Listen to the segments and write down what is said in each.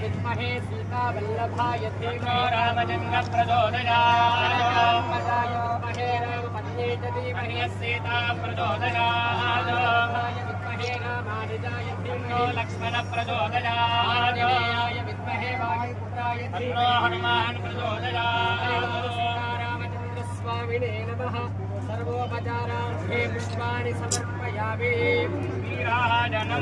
विद्महे सीता वल्लभाय धीमहि रामचन्द्र प्रचोदयात् विद्महे रामपत्नी च धीमहि सीता प्रचोदयात् विद्महे रामानुजाय धीमहि लक्ष्मण प्रचोदयात् विद्महे वायुपुत्राय धीमहि हनुमान् प्रचोदयात् रामचन्द्र स्वामिने नमः सर्वोपचारार्थे पुष्पाणि समर्पयामि नीराजनं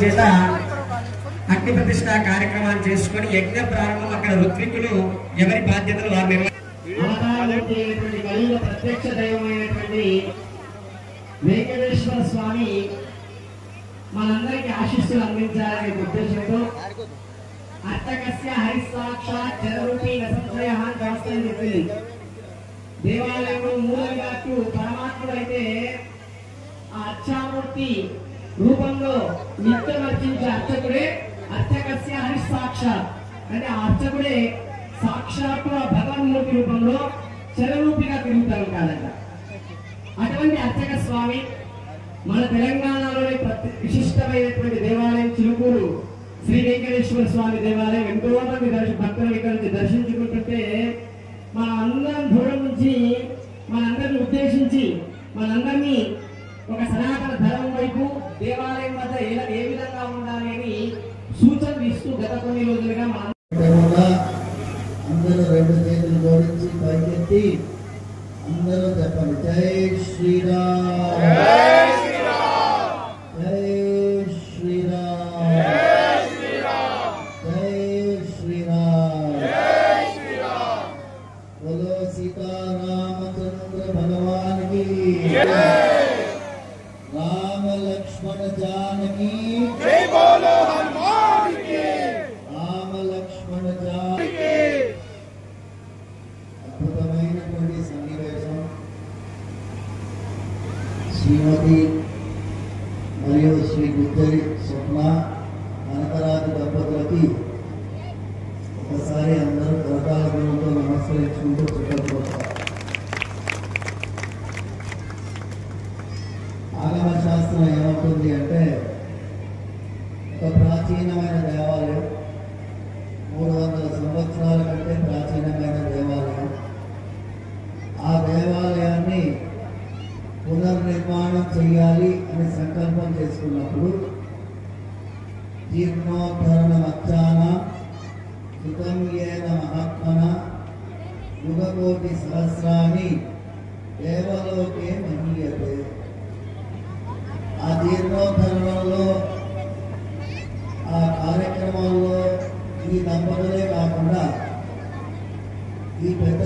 చేత అగ్ని ప్రతిష్ఠ కార్యక్రమాన్ని చేసుకుని యజ్ఞ ప్రారంభం అక్కడ ఋత్వికులు ఎవరి బాధ్యతలు వారు నిర్వహించారు. ప్రత్యక్ష దైవమైనటువంటి వెంకటేశ్వర స్వామి మనందరికీ ఆశీస్సులు అందించాలనే ఉద్దేశంతో అర్చకస్య హరిసాక్షాత్ జనరూపీ నసంశయ శాస్త్రం చెప్పింది. దేవాలయంలో మూలవిరాట్టు పరమాత్ముడైతే ఆ అర్చామూర్తి రూపంలో నిత్యం అర్చించే అర్చకుడే అర్చకస్య హరిసాక్షాత్ అంటే ఆ అర్చకుడే సాక్షాత్తు భగవన్మూర్తి రూపంలో చరరూపిగా తిరుగుతూ ఉంటాడంట. అటువంటి అర్చక స్వామి మన తెలంగాణలోని విశిష్టమైనటువంటి దేవాలయం చిలుకూరు శ్రీ వెంకటేశ్వర స్వామి దేవాలయం. ఎంతో మంది భక్తులు ఇక్కడ నుంచి దర్శించుకుంటుంటే మన అందరం దూరం నుంచి మనందరిని ఉద్దేశించి మనందరినీ ఒక సనాతన ధర్మం వైపు దేవాలయం వద్ద ఏ విధంగా ఉండాలి అని సూచనలు ఇస్తూ గత కొన్ని రోజులుగా అందరూ రెండు చేతులు జోడించి పైకెత్తి అందరూ చెప్పండి జై శ్రీరామ్ జై శ్రీరామ్ జై శ్రీరామ్ జై శ్రీరామ్ జై శ్రీరామ్ బోలో సీతారామచంద్ర భగవాన్ కి राम लक्ष्मण जानकी जय बोलो हनुमान की राम लक्ष्मण जानकी అద్భుతమైనటువంటి సన్నివేశం శ్రీమతి మరియు శ్రీ గుజ్జరి స్వప్న కనకరాజు దంపతులకి ఒకసారి అందరూ కరతాళ గురువుతో నమస్కరించుకుంటూ చెప్పబోతారు. ఆగమ శాస్త్రం ఏమవుతుంది అంటే ఒక ప్రాచీనమైన దేవాలయం 300 సంవత్సరాల కంటే ప్రాచీనమైన దేవాలయం. ఆ దేవాలయాన్ని పునర్నిర్మాణం చేయాలి అని సంకల్పం చేసుకున్నప్పుడు జీర్ణోద్ధరణ మచ్చాన సుతం ఏన మహాత్మన యుగకోటి సహస్రాన్ని దేవలోకే మహీయతే. ఆ జీర్ణోద్ధరణలో ఆ కార్యక్రమాల్లో ఈ దంపతులే కాకుండా ఈ పెద్ద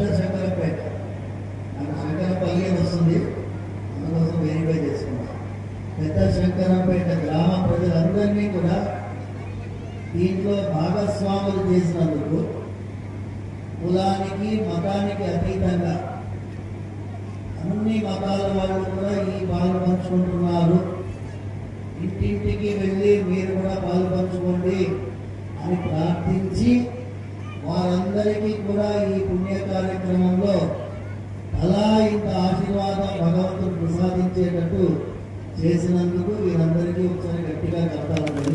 శంకరంపేట నాకు శంకరపల్లి వస్తుంది, అందుకోసం వెరిఫై చేసుకున్నాం. పెద్ద శంకరంపేట గ్రామ ప్రజలందరినీ కూడా దీంట్లో భాగస్వాములు చేసినందుకు కులానికి మతానికి అతీతంగా అన్ని మతాల వాళ్ళు కూడా ఈ పాలు పంచుకుంటున్నారు. ఇంటింటికి వెళ్ళి మీరు కూడా పాలు పంచుకోండి అని ప్రార్థించి వారందరికీ కూడా ఈ పుణ్య కార్యక్రమంలో అలా ఇంత ఆశీర్వాదం భగవంతుడు ప్రసాదించేటట్టు చేసినందుకు వీరందరికీ ఒకసారి గట్టిగా కట్టాలని